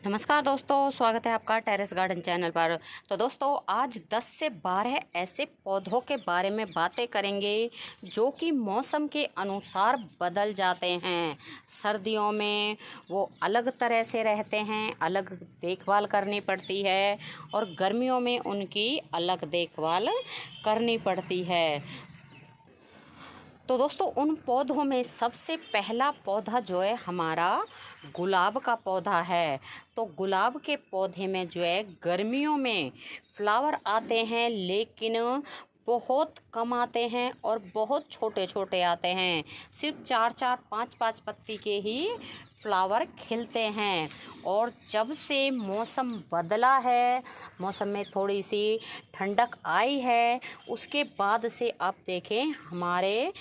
नमस्कार दोस्तों, स्वागत है आपका टेरेस गार्डन चैनल पर। तो दोस्तों आज 10 से 12 ऐसे पौधों के बारे में बातें करेंगे जो कि मौसम के अनुसार बदल जाते हैं। सर्दियों में वो अलग तरह से रहते हैं, अलग देखभाल करनी पड़ती है, और गर्मियों में उनकी अलग देखभाल करनी पड़ती है। तो दोस्तों उन पौधों में सबसे पहला पौधा जो है हमारा गुलाब का पौधा है। तो गुलाब के पौधे में जो है गर्मियों में फ्लावर आते हैं, लेकिन बहुत कम आते हैं और बहुत छोटे छोटे आते हैं। सिर्फ 4-4, 5-5 पत्ती के ही फ्लावर खिलते हैं। और जब से मौसम बदला है, मौसम में थोड़ी सी ठंडक आई है, उसके बाद से आप देखें हमारे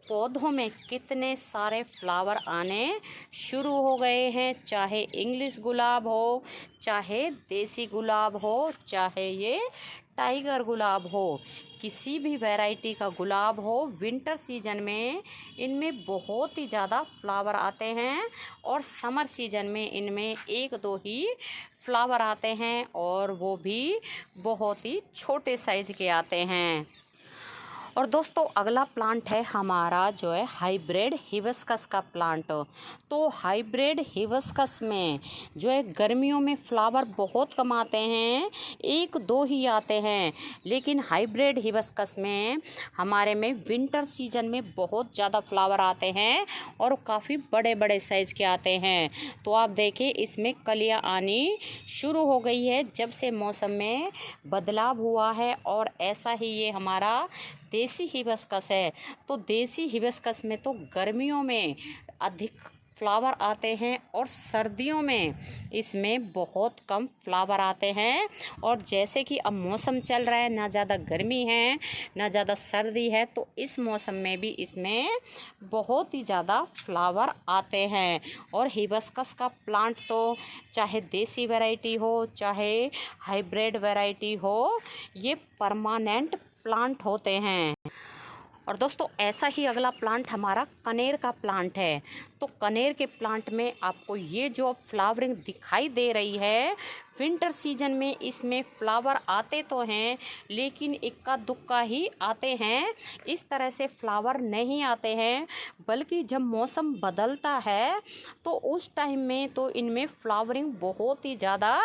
पौधों में कितने सारे फ्लावर आने शुरू हो गए हैं। चाहे इंग्लिश गुलाब हो, चाहे देसी गुलाब हो, चाहे ये टाइगर गुलाब हो, किसी भी वैरायटी का गुलाब हो, विंटर सीजन में इनमें बहुत ही ज़्यादा फ्लावर आते हैं। और समर सीजन में इनमें 1-2 ही फ्लावर आते हैं, और वो भी बहुत ही छोटे साइज़ के आते हैं। और दोस्तों अगला प्लांट है हमारा जो है हाइब्रिड हिबिस्कस का प्लांट। तो हाइब्रिड हिबिस्कस में जो है गर्मियों में फ्लावर बहुत कम आते हैं, 1-2 ही आते हैं। लेकिन हाइब्रिड हिबिस्कस में हमारे में विंटर सीजन में बहुत ज़्यादा फ्लावर आते हैं और काफ़ी बड़े बड़े साइज़ के आते हैं। तो आप देखिए इसमें कलियाँ आनी शुरू हो गई है जब से मौसम में बदलाव हुआ है। और ऐसा ही ये हमारा देसी हिबिस्कस है। तो देसी हिबिस्कस में तो गर्मियों में अधिक फ्लावर आते हैं और सर्दियों में इसमें बहुत कम फ्लावर आते हैं। और जैसे कि अब मौसम चल रहा है, ना ज़्यादा गर्मी है ना ज़्यादा सर्दी है, तो इस मौसम में भी इसमें बहुत ही ज़्यादा फ्लावर आते हैं। और हिबिस्कस का प्लांट तो चाहे देसी वैरायटी हो चाहे हाइब्रिड वैरायटी हो, ये परमानेंट प्लांट होते हैं। और दोस्तों ऐसा ही अगला प्लांट हमारा कनेर का प्लांट है। तो कनेर के प्लांट में आपको ये जो फ्लावरिंग दिखाई दे रही है, विंटर सीजन में इसमें फ्लावर आते तो हैं लेकिन इक्का दुक्का ही आते हैं। इस तरह से फ्लावर नहीं आते हैं, बल्कि जब मौसम बदलता है तो उस टाइम में तो इनमें फ्लावरिंग बहुत ही ज़्यादा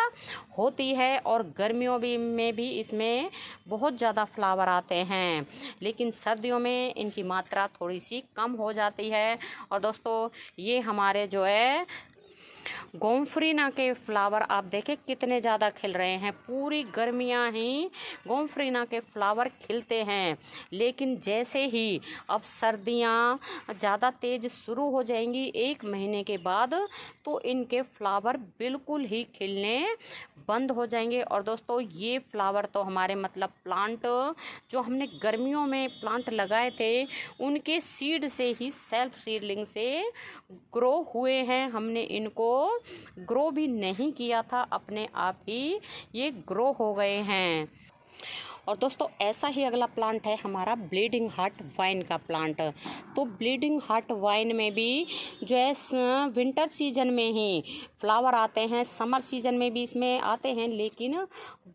होती है। और गर्मियों में भी इसमें बहुत ज़्यादा फ्लावर आते हैं, लेकिन सर्दियों में इनकी मात्रा थोड़ी सी कम हो जाती है। और दोस्तों ये हमारे जो है गोमफ्रीना के फ्लावर आप देखें कितने ज़्यादा खिल रहे हैं। पूरी गर्मियां ही गोमफ्रीना के फ्लावर खिलते हैं, लेकिन जैसे ही अब सर्दियां ज़्यादा तेज़ शुरू हो जाएंगी 1 महीने के बाद, तो इनके फ्लावर बिल्कुल ही खिलने बंद हो जाएंगे। और दोस्तों ये फ्लावर तो हमारे मतलब प्लांट जो हमने गर्मियों में प्लांट लगाए थे, उनके सीड से ही सेल्फ सीडलिंग से ग्रो हुए हैं। हमने इनको ग्रो भी नहीं किया था, अपने आप ही ये ग्रो हो गए हैं। और दोस्तों ऐसा ही अगला प्लांट है हमारा ब्लीडिंग हार्ट वाइन का प्लांट। तो ब्लीडिंग हार्ट वाइन में भी जो है विंटर सीजन में ही फ्लावर आते हैं, समर सीजन में भी इसमें आते हैं, लेकिन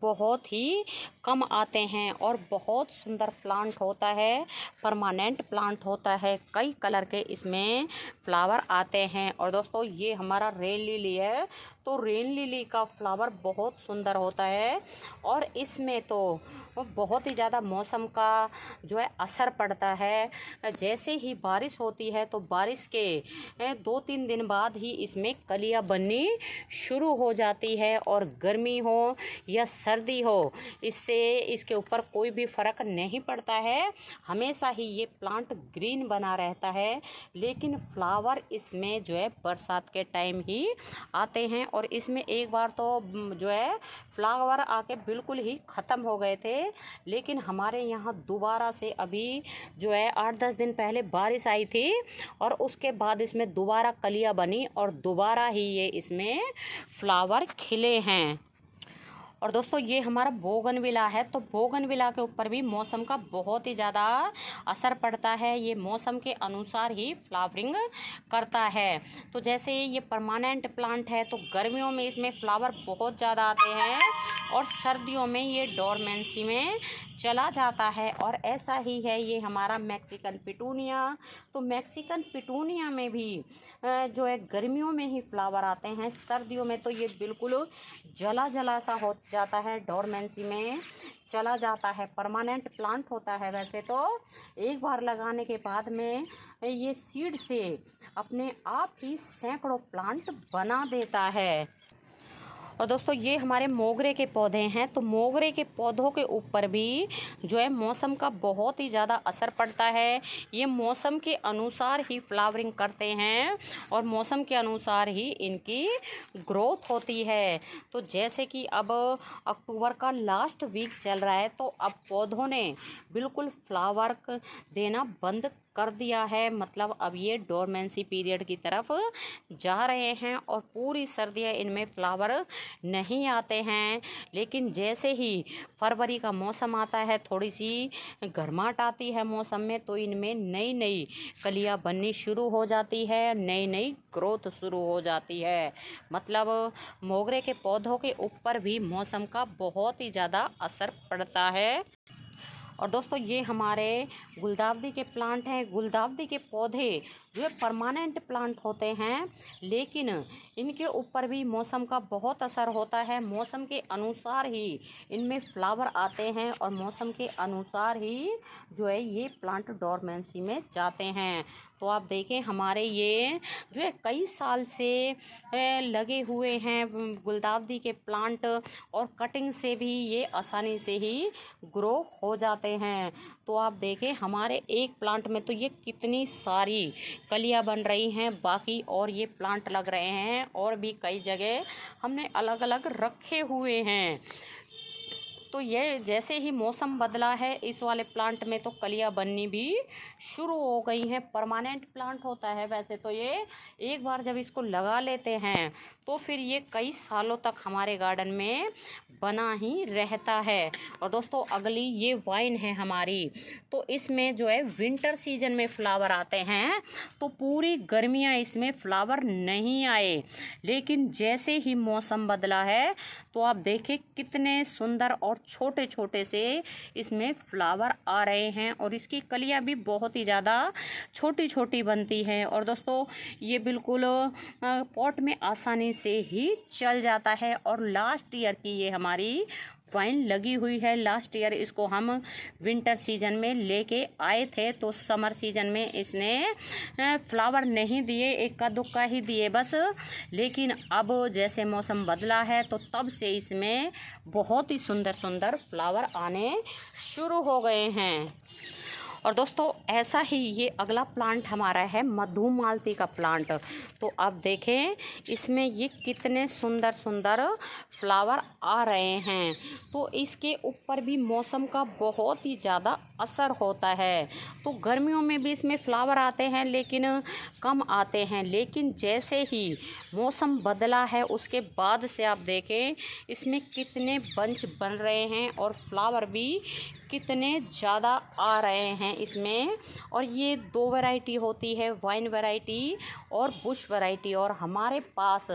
बहुत ही कम आते हैं। और बहुत सुंदर प्लांट होता है, परमानेंट प्लांट होता है, कई कलर के इसमें फ्लावर आते हैं। और दोस्तों ये हमारा रेन लिली है। तो रेन लिली का फ्लावर बहुत सुंदर होता है, और इसमें तो बहुत ही ज़्यादा मौसम का जो है असर पड़ता है। जैसे ही बारिश होती है तो बारिश के 2-3 दिन बाद ही इसमें कलियां बननी शुरू हो जाती है। और गर्मी हो या सर्दी हो, इससे इसके ऊपर कोई भी फ़र्क नहीं पड़ता है, हमेशा ही ये प्लांट ग्रीन बना रहता है। लेकिन फ्लावर इसमें जो है बरसात के टाइम ही आते हैं, और इसमें एक बार तो जो है फ्लावर आके बिल्कुल ही ख़त्म हो गए थे। लेकिन हमारे यहाँ दोबारा से अभी जो है 8-10 दिन पहले बारिश आई थी, और उसके बाद इसमें दोबारा कलियां बनी और दोबारा ही ये इसमें फ्लावर खिले हैं। और दोस्तों ये हमारा बोगनविला है, तो बोगनविला के ऊपर भी मौसम का बहुत ही ज़्यादा असर पड़ता है। ये मौसम के अनुसार ही फ्लावरिंग करता है। तो जैसे ये परमानेंट प्लांट है तो गर्मियों में इसमें फ्लावर बहुत ज़्यादा आते हैं और सर्दियों में ये डोरमेंसी में चला जाता है। और ऐसा ही है ये हमारा मैक्सिकन पिटूनिया। तो मैक्सिकन पिटूनिया में भी जो है गर्मियों में ही फ्लावर आते हैं, सर्दियों में तो ये बिल्कुल जला जला सा हो जाता है, डोरमेंसी में चला जाता है। परमानेंट प्लांट होता है वैसे तो, एक बार लगाने के बाद में ये सीड से अपने आप ही सैकड़ों प्लांट बना देता है। और दोस्तों ये हमारे मोगरे के पौधे हैं, तो मोगरे के पौधों के ऊपर भी जो है मौसम का बहुत ही ज़्यादा असर पड़ता है। ये मौसम के अनुसार ही फ्लावरिंग करते हैं और मौसम के अनुसार ही इनकी ग्रोथ होती है। तो जैसे कि अब अक्टूबर का लास्ट वीक चल रहा है, तो अब पौधों ने बिल्कुल फ्लावर देना बंद कर दिया है, मतलब अब ये डोरमेंसी पीरियड की तरफ जा रहे हैं और पूरी सर्दियाँ इनमें फ्लावर नहीं आते हैं। लेकिन जैसे ही फरवरी का मौसम आता है, थोड़ी सी गर्माहट आती है मौसम में, तो इनमें नई नई कलियाँ बननी शुरू हो जाती है, नई नई ग्रोथ शुरू हो जाती है। मतलब मोगरे के पौधों के ऊपर भी मौसम का बहुत ही ज़्यादा असर पड़ता है। और दोस्तों ये हमारे गुलदावदी के प्लांट हैं। गुलदावदी के पौधे जो है परमानेंट प्लांट होते हैं, लेकिन इनके ऊपर भी मौसम का बहुत असर होता है। मौसम के अनुसार ही इनमें फ्लावर आते हैं और मौसम के अनुसार ही जो है ये प्लांट डोरमेंसी में जाते हैं। तो आप देखें हमारे ये जो है कई साल से लगे हुए हैं गुलदावदी के प्लांट, और कटिंग से भी ये आसानी से ही ग्रो हो जाते हैं। तो आप देखें हमारे एक प्लांट में तो ये कितनी सारी कलियां बन रही हैं, बाकी और ये प्लांट लग रहे हैं और भी कई जगह हमने अलग अलग रखे हुए हैं। तो ये जैसे ही मौसम बदला है, इस वाले प्लांट में तो कलियां बननी भी शुरू हो गई हैं। परमानेंट प्लांट होता है वैसे तो ये, एक बार जब इसको लगा लेते हैं तो फिर ये कई सालों तक हमारे गार्डन में बना ही रहता है। और दोस्तों अगली ये वाइन है हमारी, तो इसमें जो है विंटर सीजन में फ्लावर आते हैं, तो पूरी गर्मियाँ इसमें फ्लावर नहीं आए। लेकिन जैसे ही मौसम बदला है तो आप देखें कितने सुंदर और छोटे छोटे से इसमें फ्लावर आ रहे हैं और इसकी कलियां भी बहुत ही ज़्यादा छोटी छोटी बनती हैं। और दोस्तों ये बिल्कुल पॉट में आसानी से ही चल जाता है। और लास्ट ईयर की ये हमारी वाइन लगी हुई है। लास्ट ईयर इसको हम विंटर सीजन में लेके आए थे, तो समर सीजन में इसने फ्लावर नहीं दिए, इक्का दुक्का ही दिए बस। लेकिन अब जैसे मौसम बदला है तो तब से इसमें बहुत ही सुंदर सुंदर फ्लावर आने शुरू हो गए हैं। और दोस्तों ऐसा ही ये अगला प्लांट हमारा है मधुमालती का प्लांट। तो आप देखें इसमें ये कितने सुंदर सुंदर फ्लावर आ रहे हैं। तो इसके ऊपर भी मौसम का बहुत ही ज़्यादा असर होता है। तो गर्मियों में भी इसमें फ्लावर आते हैं लेकिन कम आते हैं, लेकिन जैसे ही मौसम बदला है उसके बाद से आप देखें इसमें कितने बंच बन रहे हैं और फ्लावर भी कितने ज़्यादा आ रहे हैं इसमें। और ये दो वैरायटी होती है, वाइन वैरायटी और बुश वैरायटी, और हमारे पास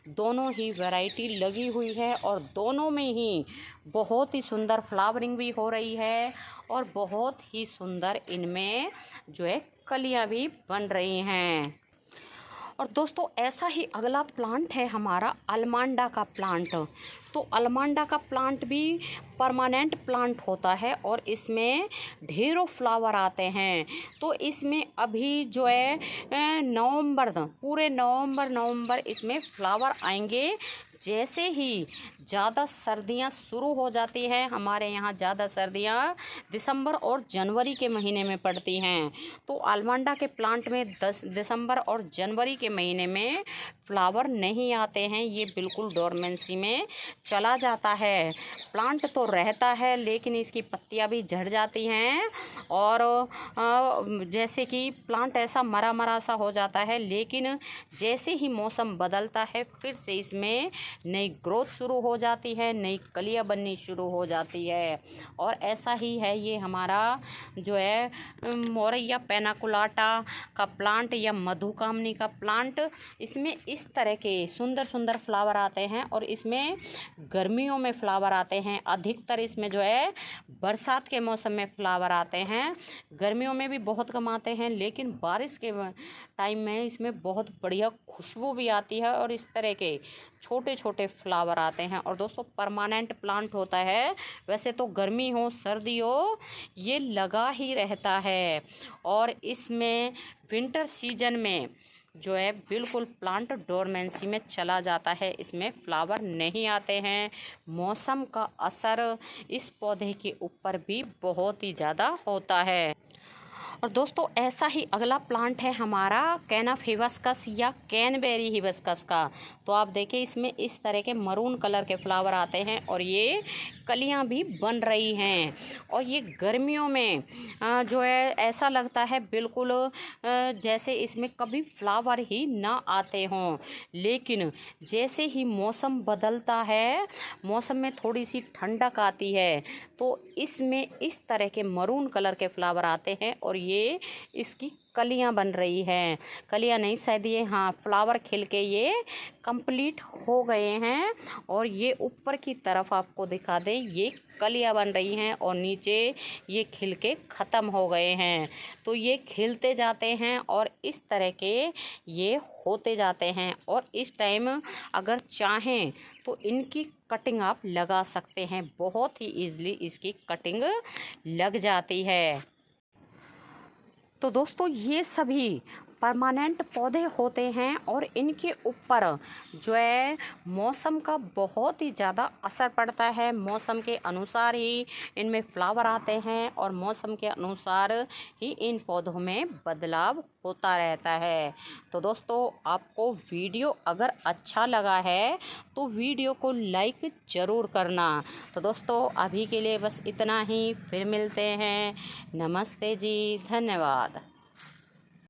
दोनों ही वैरायटी लगी हुई है और दोनों में ही बहुत ही सुंदर फ्लावरिंग भी हो रही है और बहुत ही सुंदर इनमें जो है कलियां भी बन रही हैं। और दोस्तों ऐसा ही अगला प्लांट है हमारा अलमांडा का प्लांट। तो अलमांडा का प्लांट भी परमानेंट प्लांट होता है और इसमें ढेरों फ्लावर आते हैं। तो इसमें अभी जो है नवंबर, पूरे नवंबर इसमें फ्लावर आएंगे। जैसे ही ज़्यादा सर्दियां शुरू हो जाती हैं, हमारे यहाँ ज़्यादा सर्दियां दिसंबर और जनवरी के महीने में पड़ती हैं, तो अलमांडा के प्लांट में दिसंबर और जनवरी के महीने में फ्लावर नहीं आते हैं, ये बिल्कुल डोरमेंसी में चला जाता है। प्लांट तो रहता है लेकिन इसकी पत्तियां भी झड़ जाती हैं और जैसे कि प्लांट ऐसा मरा मरा सा हो जाता है, लेकिन जैसे ही मौसम बदलता है फिर से इसमें नई ग्रोथ शुरू हो जाती है, नई कलियां बननी शुरू हो जाती है। और ऐसा ही है ये हमारा जो है मोरैया पेनाकुलाटा का प्लांट या मधुकामनी का प्लांट। इसमें इस तरह के सुंदर सुंदर फ्लावर आते हैं और इसमें गर्मियों में फ्लावर आते हैं। अधिकतर इसमें जो है बरसात के मौसम में फ्लावर आते हैं, गर्मियों में भी बहुत कम आते हैं, लेकिन बारिश के टाइम में इसमें बहुत बढ़िया खुशबू भी आती है और इस तरह के छोटे छोटे फ्लावर आते हैं। और दोस्तों परमानेंट प्लांट होता है, वैसे तो गर्मी हो सर्दी हो ये लगा ही रहता है। और इसमें विंटर सीजन में जो है बिल्कुल प्लांट डोरमेंसी में चला जाता है, इसमें फ्लावर नहीं आते हैं। मौसम का असर इस पौधे के ऊपर भी बहुत ही ज़्यादा होता है। और दोस्तों ऐसा ही अगला प्लांट है हमारा कैनफ हिबिस्कस या कैनबेरी हिबिस्कस का। तो आप देखिए इसमें इस तरह के मरून कलर के फ्लावर आते हैं और ये कलियां भी बन रही हैं। और ये गर्मियों में जो है ऐसा लगता है बिल्कुल जैसे इसमें कभी फ्लावर ही ना आते हों, लेकिन जैसे ही मौसम बदलता है, मौसम में थोड़ी सी ठंडक आती है, तो इसमें इस तरह के मरून कलर के फ्लावर आते हैं और ये इसकी कलियां बन रही हैं। कलियां नहीं शायद ये हाँ फ्लावर खिल के ये कंप्लीट हो गए हैं। और ये ऊपर की तरफ आपको दिखा दें ये कलियां बन रही हैं और नीचे ये खिल के ख़त्म हो गए हैं। तो ये खिलते जाते हैं और इस तरह के ये होते जाते हैं। और इस टाइम अगर चाहें तो इनकी कटिंग आप लगा सकते हैं, बहुत ही ईज़िली इसकी कटिंग लग जाती है। तो दोस्तों ये सभी परमानेंट पौधे होते हैं और इनके ऊपर जो है मौसम का बहुत ही ज़्यादा असर पड़ता है। मौसम के अनुसार ही इनमें फ्लावर आते हैं और मौसम के अनुसार ही इन पौधों में बदलाव होता रहता है। तो दोस्तों आपको वीडियो अगर अच्छा लगा है तो वीडियो को लाइक ज़रूर करना। तो दोस्तों अभी के लिए बस इतना ही, फिर मिलते हैं। नमस्ते जी, धन्यवाद।